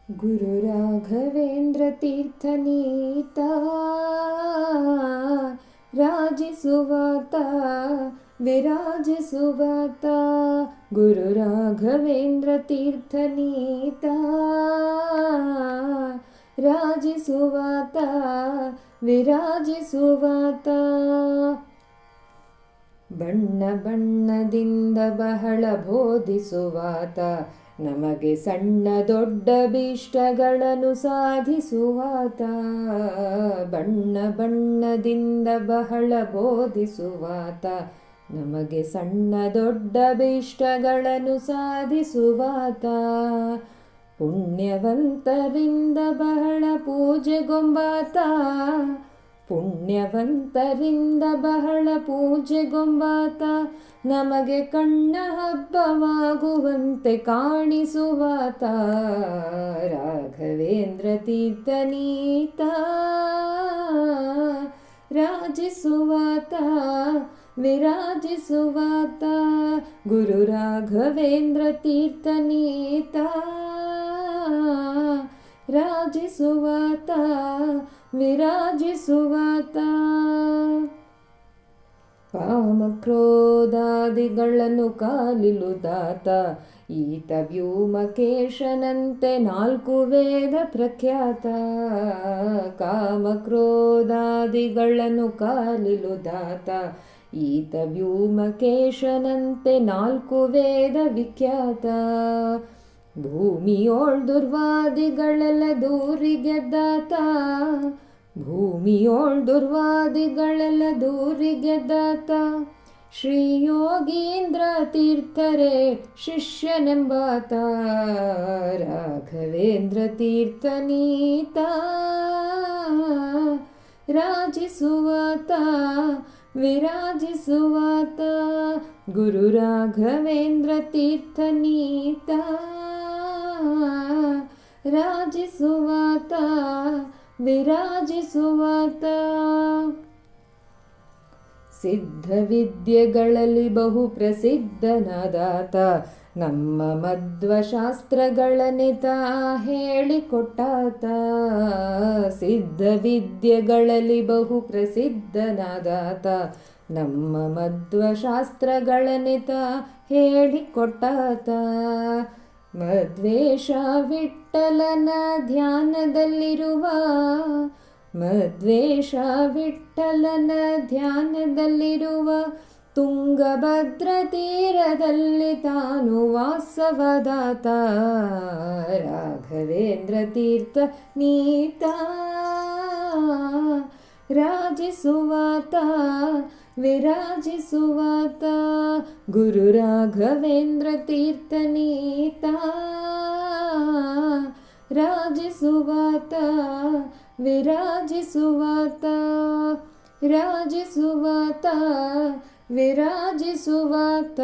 ಗುರು ರಾಘವೇಂದ್ರ ತೀರ್ಥನೀತ ರಾಜಿಸುವಾತ ವಿರಾಜಿಸುವಾತ. ಗುರು ರಾಘವೇಂದ್ರ ತೀರ್ಥನೀತ ರಾಜಿಸುವಾತ ವಿರಾಜಿಸುವಾತ. ಬಣ್ಣ ಬಣ್ಣದಿಂದ ಬಹಳ ಬೋಧಿಸುವಾತ, ನಮಗೆ ಸಣ್ಣ ದೊಡ್ಡ ಭೀಷ್ಟಗಳನ್ನು ಸಾಧಿಸುವಾತ. ಬಣ್ಣ ಬಣ್ಣದಿಂದ ಬಹಳ ಬೋಧಿಸುವಾತ, ನಮಗೆ ಸಣ್ಣ ದೊಡ್ಡ ಭೀಷ್ಟಗಳನ್ನು ಸಾಧಿಸುವಾತ. ಪುಣ್ಯವಂತರಿಂದ ಬಹಳ ಪೂಜೆಗೊಂಬಾತ, ಪುಣ್ಯವಂತರಿಂದ ಬಹಳ ಪೂಜೆಗೊಂಬಾತ. ನಮಗೆ ಕಣ್ಣ ಹಬ್ಬವಾಗುವಂತೆ ಕಾಣಿಸುವಾತ. ರಾಘವೇಂದ್ರ ತೀರ್ಥನೀತ ರಾಜಿಸುವಾತ ವಿರಾಜಿಸುವಾತ. ಗುರು ರಾಘವೇಂದ್ರ ತೀರ್ಥನೀತ ರಾಜಿಸುವಾತ ವಿರಾಜಿಸುವಾತ. ಕಾಮಕ್ರೋಧಾದಿಗಳನ್ನು ಕಾಲಿಲುದಾತ, ಈತ ವ್ಯೋಮಕೇಶನಂತೆ ನಾಲ್ಕು ವೇದ ಪ್ರಖ್ಯಾತ. ಕಾಮಕ್ರೋಧಾದಿಗಳನ್ನು ಕಾಲಿಲುದಾತ, ಈತ ವ್ಯೋಮಕೇಶನಂತೆ ನಾಲ್ಕು ವೇದ ವಿಖ್ಯಾತ. ಭೂಮಿಯೋಳ್ ದುರ್ವಾದಿಗಳೆಲ್ಲ ದೂರಿಗೆದ್ದಾತ, ಭೂಮಿಯೋಳ್ ದುರ್ವಾದಿಗಳೆಲ್ಲ ದೂರಿಗೆದ್ದಾತ. ಶ್ರೀ ಯೋಗೀಂದ್ರ ತೀರ್ಥರೇ ಶಿಷ್ಯನೆಂಬಾತ. ರಾಘವೇಂದ್ರ ತೀರ್ಥನೀತ ರಾಜಿಸುವಾತ ವಿರಾಜಿಸುವಾತ. ಗುರು ರಾಘವೇಂದ್ರ ತೀರ್ಥನೀತ ರಾಜಿಸುವಾತ ವಿರಾಜಿಸುವಾತ. ಸಿದ್ಧ ವಿದ್ಯೆಗಳಲ್ಲಿ ಬಹು ಪ್ರಸಿದ್ಧನಾದಾತ, ನಮ್ಮ ಮಧ್ವಶಾಸ್ತ್ರಗಳನ್ನಿತ ಹೇಳಿಕೊಟ್ಟಾತ. ಸಿದ್ಧ ವಿದ್ಯೆಗಳಲ್ಲಿ ಬಹು ಪ್ರಸಿದ್ಧನಾದಾತ, ನಮ್ಮ ಮಧ್ವಶಾಸ್ತ್ರಗಳನ್ನಿತ ಹೇಳಿಕೊಟ್ಟಾತ. ಮಧ್ವೇಶ ವಿಠ್ಠಲನ ಧ್ಯಾನದಲ್ಲಿರುವ, ಮಧ್ವೇಶ ವಿಠ್ಠಲನ ಧ್ಯಾನದಲ್ಲಿರುವ. ತುಂಗಭದ್ರ ತೀರದಲ್ಲಿ ತಾನು ವಾಸವದಾತ. ರಾಘವೇಂದ್ರ ತೀರ್ಥ ನೀತ ರಾಜಿಸುವಾತ ವಿರಾಜಿಸುವಾತ. ಗುರು ರಾಘವೇಂದ್ರ ತೀರ್ಥನೀತ ರಾಜಿಸುವಾತ ವಿರಾಜಿಸುವಾತ. ರಾಜಿಸುವಾತ ವಿರಾಜಿಸುವಾತ.